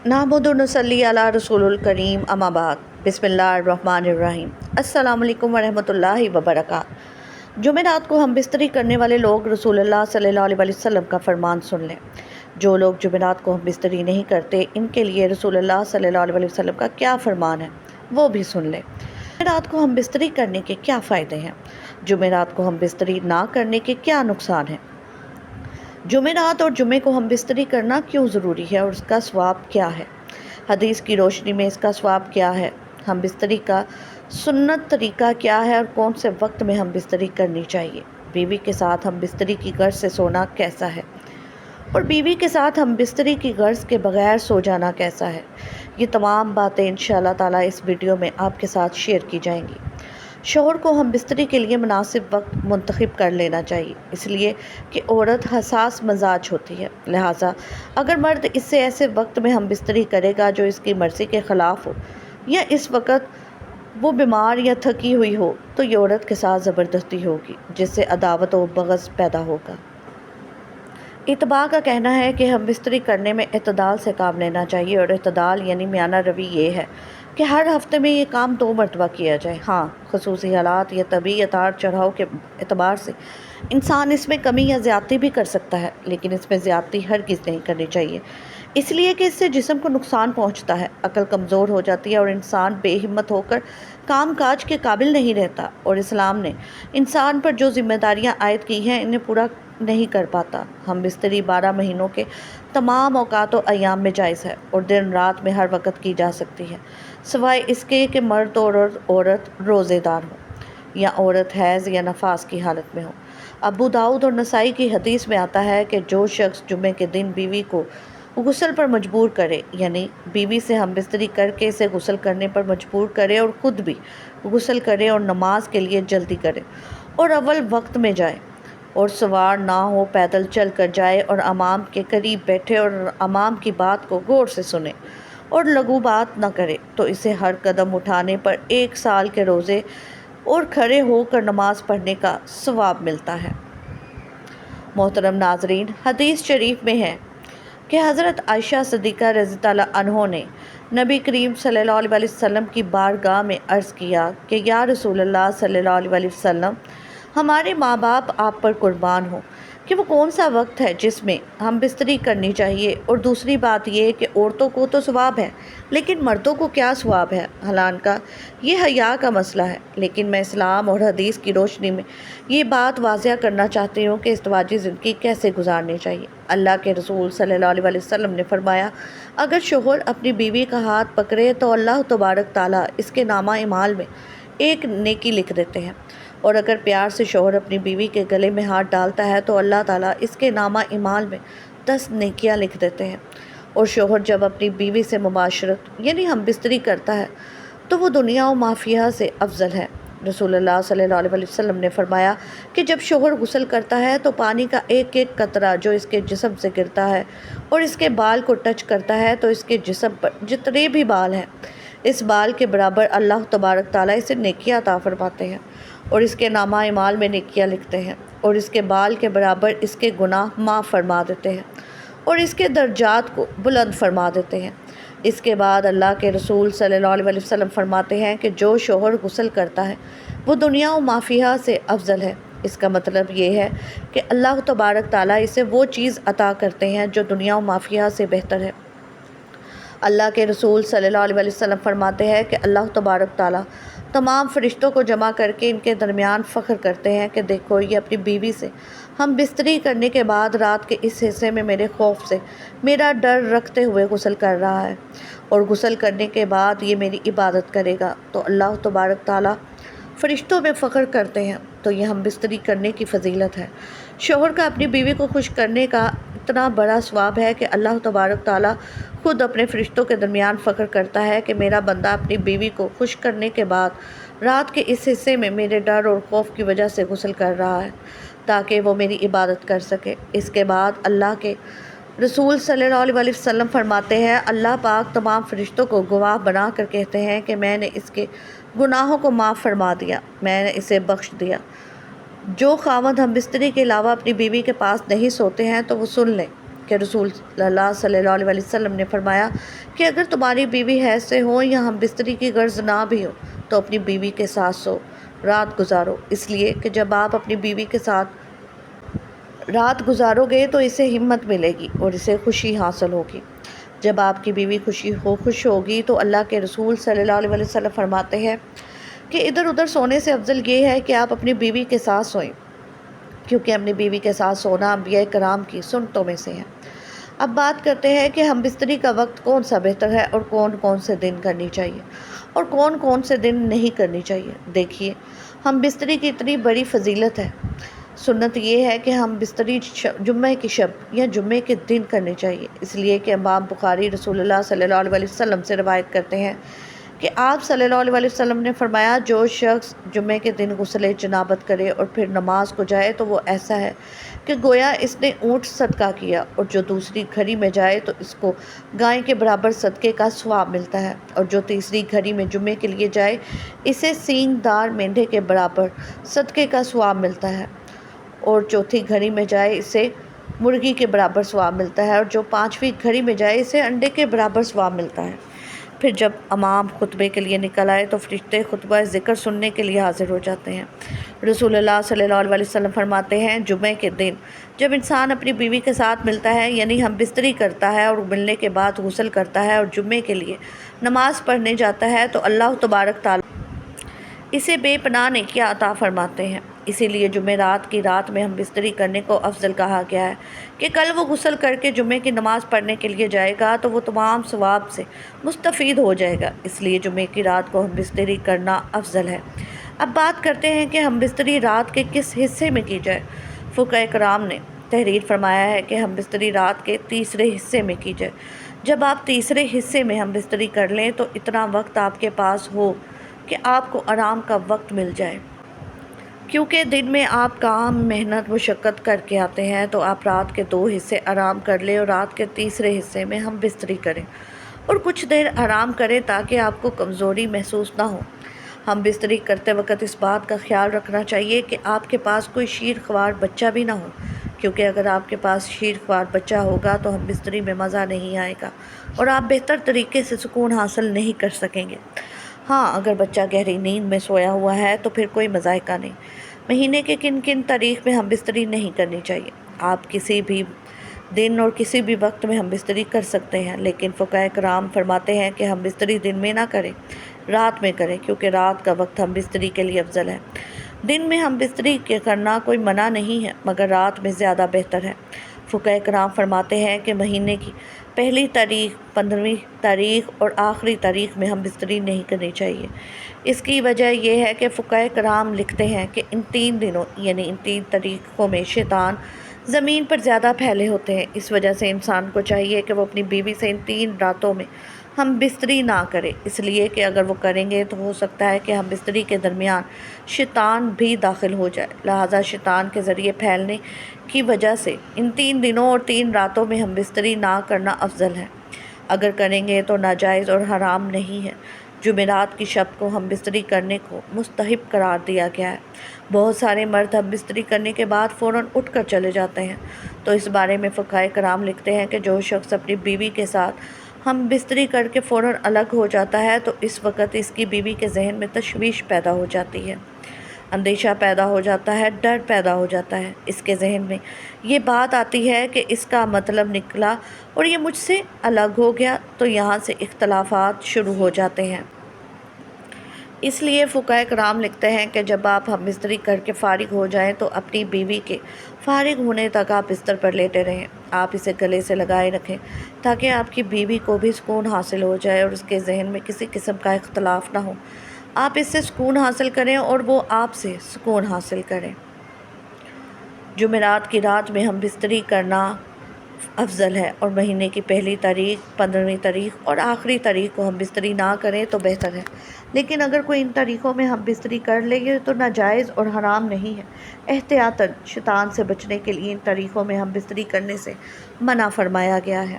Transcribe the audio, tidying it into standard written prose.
नहमदु व नसल्ली अला रसूलिल करीम अम्मा बाद बिस्मिल्लाहिर्रहमानिर्रहीम अस्सलामु अलैकुम वरहमतुल्लाहि वबरकातुहू। जुमेरात को हम बिस्तरी करने वाले लोग रसूलुल्लाह सल्लल्लाहु अलैहि वसल्लम का फरमान सुन लें। जो लोग जुमेरात को हम बिस्तरी नहीं करते, इनके लिए रसूलुल्लाह सल्लल्लाहु अलैहि वसल्लम का क्या फरमान है वो भी सुन लें। जुमेरात को हम बिस्तरी करने के क्या फ़ायदे हैं, जुमेरात को हम बिस्तरी ना करने के क्या नुकसान हैं, जुमेरात और जुमे को हम बिस्तरी करना क्यों ज़रूरी है और उसका सवाब क्या है, हदीस की रोशनी में इसका सवाब क्या है, हम बिस्तरी का सुन्नत तरीका क्या है और कौन से वक्त में हम बिस्तरी करनी चाहिए, बीवी के साथ हम बिस्तरी की गर्ज से सोना कैसा है और बीवी के साथ हम बिस्तरी की गर्ज के बगैर सो जाना कैसा है। ये तमाम बातें इंशाअल्लाह ताला इस वीडियो में आपके साथ शेयर की जाएंगी। शोहर को हम बिस्तरी के लिए मुनासिब वक्त मुंतखब कर लेना चाहिए, इसलिए कि औरत हसास मजाज होती है। लिहाजा अगर मर्द इससे ऐसे वक्त में हम बिस्तरी करेगा जो इसकी मर्ज़ी के ख़िलाफ़ हो या इस वक्त वो बीमार या थकी हुई हो, तो ये औरत के साथ ज़बरदस्ती होगी, जिससे अदावत व बग़ज़ पैदा होगा। इत्बा का कहना है कि हम बिस्तरी करने में इत्तदाल से काम लेना चाहिए, और इत्तदाल यानी मियाना रवि ये है कि हर हफ्ते में ये काम 2 मरतबा किया जाए। हाँ, ख़ुसूसी हालात या तबी उतार चढ़ाव के एतबार से इंसान इसमें कमी या ज़्यादती भी कर सकता है, लेकिन इसमें ज़्यादती हरगिज़ नहीं करनी चाहिए, इसलिए कि इससे जिस्म को नुकसान पहुँचता है, अक्ल कमज़ोर हो जाती है और इंसान बेहिम्मत होकर काम काज के काबिल नहीं रहता। और इस्लाम ने इंसान पर जो ज़िम्मेदारियाँ आयद की हैं, इन्हें पूरा नहीं कर पाता। हम बिस्तरी 12 महीनों के तमाम औकात व अयाम में जायज़ है और दिन रात में हर वक्त की जा सकती है, सिवाय इसके कि मर्द और औरत रोज़ेदार हो या औरत हैज़ या नफास की हालत में हो। अबू दाऊद और नसाई की हदीस में आता है कि जो शख्स जुमे के दिन बीवी को गुस्ल पर मजबूर करे, यानी बीवी से हम बिस्तरी करके इसे गुस्ल करने पर मजबूर करे और ख़ुद भी गुस्ल करे और नमाज के लिए जल्दी करे और अव्वल वक्त में जाए और सवार ना हो, पैदल चल कर जाए और अमाम के करीब बैठे और अमाम की बात को गौर से सुने और लघु बात न करे, तो इसे हर कदम उठाने पर 1 साल के रोज़े और खड़े होकर नमाज पढ़ने का सवाब मिलता है। मोहतरम नाजरीन, हदीस शरीफ में है कि हज़रत आयशा सिद्दीक़ा रज़ियल्लाहु अन्हा ने नबी करीम सल्लल्लाहु अलैहि वसल्लम की बारगाह में अर्ज़ किया कि या रसूलल्लाह सल्लल्लाहु अलैहि वसल्लम, हमारे माँ बाप आप पर कुर्बान हो कि वो कौन सा वक्त है जिसमें हम बिस्तरी करनी चाहिए। और दूसरी बात ये कि औरतों को तो सवाब है, लेकिन मर्दों को क्या सवाब है। हालांकि ये हया का मसला है, लेकिन मैं इस्लाम और हदीस की रोशनी में ये बात वाज़िया करना चाहती हूँ कि इज़्दिवाजी ज़िंदगी कैसे गुजारनी चाहिए। अल्लाह के रसूल सल्लल्लाहु अलैहि वसल्लम ने फरमाया, अगर शोहर अपनी बीवी का हाथ पकड़े तो अल्लाह तबारक ताला इसके नामा इमाल में एक नेकी लिख देते हैं, और अगर प्यार से शोहर अपनी बीवी के गले में हाथ डालता है तो अल्लाह ताला इसके नामा इमाल में 10 नेकियां लिख देते हैं। और शोहर जब अपनी बीवी से मुबाशरत यानी हम बिस्तरी करता है तो वो दुनिया और माफिया से अफजल है। रसूलुल्लाह सल्लल्लाहु अलैहि वसल्लम ने फरमाया कि जब शोहर गुस्ल करता है तो पानी का एक एक कतरा जो इसके जिस्म से गिरता है और इसके बाल को टच करता है, तो इसके जिस्म पर जितने भी बाल हैं, इस बाल के बराबर अल्लाह तबारक ताला इसे नेकियां अता फरमाते हैं और इसके नामा इमाल में नेकियां लिखते हैं, और इसके बाल के बराबर इसके गुनाह माफ़ फरमा देते हैं और इसके दर्जात को बुलंद फरमा देते हैं। इसके बाद अल्लाह के रसूल सल्लल्लाहु अलैहि वसल्लम फरमाते हैं कि जो शोहर गुस्ल करता है वो दुनिया और माफिया से अफजल है। इसका मतलब ये है कि अल्लाह तबारक ताला इसे वो चीज़ अता करते हैं जो दुनिया और माफिया से बेहतर है। अल्लाह के रसूल सल्लल्लाहु अलैहि वसल्लम फरमाते हैं कि अल्लाह तबारक ताला तमाम फरिश्तों को जमा करके इनके दरमियान फ़ख्र करते हैं कि देखो, ये अपनी बीवी से हम बिस्तरी करने के बाद रात के इस हिस्से में मेरे खौफ से मेरा डर रखते हुए गुस्ल कर रहा है, और गुस्ल करने के बाद ये मेरी इबादत करेगा, तो अल्लाह तबारक ताला फरिश्तों में फ़ख्र करते हैं। तो ये हम बिस्तरी करने की फ़जीलत है। शोहर का अपनी बीवी को खुश करने का इतना बड़ा सवाब है कि अल्लाह तबारक ताला खुद अपने फरिश्तों के दरमियान फ़ख्र करता है कि मेरा बंदा अपनी बीवी को खुश करने के बाद रात के इस हिस्से में मेरे डर और खौफ की वजह से गुस्ल कर रहा है, ताकि वो मेरी इबादत कर सके। इसके बाद अल्लाह के रसूल सल्लल्लाहु अलैहि वसल्लम फरमाते हैं, अल्लाह पाक तमाम फरिश्तों को गवाह बना कर कहते हैं कि मैंने इसके गुनाहों को माफ़ फरमा दिया, मैंने इसे बख्श दिया। जो खावंद हम बिस्तरी के अलावा अपनी बीवी के पास नहीं सोते हैं तो वो सुन लें کہ رسول اللہ صلی اللہ علیہ وسلم نے فرمایا کہ اگر تمہاری بیوی حیض سے ہو یا ہم بستری کی غرض نہ بھی ہو تو اپنی بیوی کے ساتھ سو رات گزارو، اس لیے کہ جب آپ اپنی بیوی کے ساتھ رات گزارو گے تو اسے ہمت ملے گی اور اسے خوشی حاصل ہوگی۔ جب آپ کی بیوی خوش ہوگی تو اللہ کے رسول صلی اللہ علیہ وسلم فرماتے ہیں کہ ادھر ادھر سونے سے افضل یہ ہے کہ آپ اپنی بیوی کے ساتھ سوئیں، کیونکہ اپنی بیوی کے ساتھ سونا انبیاء کرام کی سنتوں میں سے ہے۔ اب بات کرتے ہیں کہ ہم بستری کا وقت کون سا بہتر ہے اور کون کون سے دن کرنی چاہیے اور کون کون سے دن نہیں کرنی چاہیے۔ دیکھیے، ہم بستری کی اتنی بڑی فضیلت ہے۔ سنت یہ ہے کہ ہم بستری جمعہ کی شب یا جمعے کے دن کرنی چاہیے، اس لیے کہ امام بخاری رسول اللہ صلی اللہ علیہ وسلم سے روایت کرتے ہیں کہ آپ صلی اللہ علیہ وسلم نے فرمایا، جو شخص جمعے کے دن غسل جنابت کرے اور پھر نماز کو جائے تو وہ ایسا ہے کہ گویا اس نے اونٹ صدقہ کیا، اور جو دوسری گھڑی میں جائے تو اس کو گائے کے برابر صدقے کا ثواب ملتا ہے، اور جو تیسری گھڑی میں جمعے کے لیے جائے اسے سینگ دار مینڈھے کے برابر صدقے کا ثواب ملتا ہے، اور چوتھی گھڑی میں جائے اسے مرغی کے برابر ثواب ملتا ہے، اور جو پانچویں گھڑی میں جائے اسے انڈے کے برابر ثواب ملتا ہے۔ پھر جب امام خطبے کے لیے نکل آئے تو فرشتے خطبہ ذکر سننے کے لیے حاضر ہو جاتے ہیں۔ رسول اللہ صلی اللہ علیہ وسلم فرماتے ہیں، جمعے کے دن جب انسان اپنی بیوی کے ساتھ ملتا ہے، یعنی ہم بستری کرتا ہے اور ملنے کے بعد غسل کرتا ہے اور جمعے کے لیے نماز پڑھنے جاتا ہے، تو اللہ تبارک تعالیٰ اسے بے پناہ نیکیاں عطا فرماتے ہیں۔ اسی لیے جمعرات کی رات میں ہم بستری کرنے کو افضل کہا گیا ہے کہ کل وہ غسل کر کے جمعے کی نماز پڑھنے کے لیے جائے گا تو وہ تمام ثواب سے مستفید ہو جائے گا، اس لیے جمعے کی رات کو ہم بستری کرنا افضل ہے۔ اب بات کرتے ہیں کہ ہم بستری رات کے کس حصے میں کی جائے۔ فقہاء کرام نے تحریر فرمایا ہے کہ ہم بستری رات کے تیسرے حصے میں کی جائے۔ جب آپ تیسرے حصے میں ہم بستری کر لیں تو اتنا وقت آپ کے پاس ہو کہ آپ کو آرام کا وقت مل جائے، کیونکہ دن میں آپ کام محنت مشقت کر کے آتے ہیں، تو آپ رات کے 2 حصے آرام کر لیں اور رات کے تیسرے حصے میں ہم بستری کریں اور کچھ دیر آرام کریں تاکہ آپ کو کمزوری محسوس نہ ہو۔ ہم بستری کرتے وقت اس بات کا خیال رکھنا چاہیے کہ آپ کے پاس کوئی شیر خوار بچہ بھی نہ ہو، کیونکہ اگر آپ کے پاس شیر خوار بچہ ہوگا تو ہم بستری میں مزہ نہیں آئے گا اور آپ بہتر طریقے سے سکون حاصل نہیں کر سکیں گے۔ ہاں، اگر بچہ گہری نیند میں سویا ہوا ہے تو پھر کوئی مذائقہ نہیں۔ مہینے کے کن کن تاریخ میں ہم بستری نہیں کرنی چاہیے؟ آپ کسی بھی دن اور کسی بھی وقت میں ہم بستری کر سکتے ہیں، لیکن فقہاء کرام فرماتے ہیں کہ ہم بستری دن میں نہ کریں، رات میں کریں، کیونکہ رات کا وقت ہم بستری کے لیے افضل ہے۔ دن میں ہم بستری کرنا کوئی منع نہیں ہے، مگر رات میں زیادہ بہتر ہے۔ فقہاء کرام فرماتے ہیں کہ مہینے کی پہلی تاریخ، 15ویں تاریخ اور آخری تاریخ میں ہم بستری نہیں کرنی چاہیے۔ اس کی وجہ یہ ہے کہ فقہاء کرام لکھتے ہیں کہ ان 3 دنوں یعنی ان 3 تاریخوں میں شیطان زمین پر زیادہ پھیلے ہوتے ہیں۔ اس وجہ سے انسان کو چاہیے کہ وہ اپنی بیوی سے ان 3 راتوں میں ہم بستری نہ کریں، اس لیے کہ اگر وہ کریں گے تو ہو سکتا ہے کہ ہم بستری کے درمیان شیطان بھی داخل ہو جائے، لہٰذا شیطان کے ذریعے پھیلنے کی وجہ سے ان 3 دنوں اور 3 راتوں میں ہم بستری نہ کرنا افضل ہے۔ اگر کریں گے تو ناجائز اور حرام نہیں ہے۔ جمعرات کی شب کو ہم بستری کرنے کو مستحب قرار دیا گیا ہے۔ بہت سارے مرد ہم بستری کرنے کے بعد فوراً اٹھ کر چلے جاتے ہیں، تو اس بارے میں فقہاء کرام لکھتے ہیں کہ جو شخص اپنی بیوی کے ساتھ ہم بستری کر کے فوراً الگ ہو جاتا ہے تو اس وقت اس کی بیوی کے ذہن میں تشویش پیدا ہو جاتی ہے، اندیشہ پیدا ہو جاتا ہے، ڈر پیدا ہو جاتا ہے۔ اس کے ذہن میں یہ بات آتی ہے کہ اس کا مطلب نکلا اور یہ مجھ سے الگ ہو گیا، تو یہاں سے اختلافات شروع ہو جاتے ہیں۔ اس لیے فقہاء کرام لکھتے ہیں کہ جب آپ ہم بستری کر کے فارغ ہو جائیں تو اپنی بیوی کے فارغ ہونے تک آپ بستر پر لیٹے رہیں، آپ اسے گلے سے لگائے رکھیں تاکہ آپ کی بیوی کو بھی سکون حاصل ہو جائے اور اس کے ذہن میں کسی قسم کا اختلاف نہ ہو۔ آپ اس سے سکون حاصل کریں اور وہ آپ سے سکون حاصل کریں۔ جمعرات کی رات میں ہم بستری کرنا افضل ہے اور مہینے کی پہلی تاریخ، 15ویں تاریخ اور آخری تاریخ کو ہم بستری نہ کریں تو بہتر ہے، لیکن اگر کوئی ان تاریخوں میں ہم بستری کر لیں گے تو ناجائز اور حرام نہیں ہے۔ احتیاطاً شیطان سے بچنے کے لیے ان تاریخوں میں ہم بستری کرنے سے منع فرمایا گیا ہے۔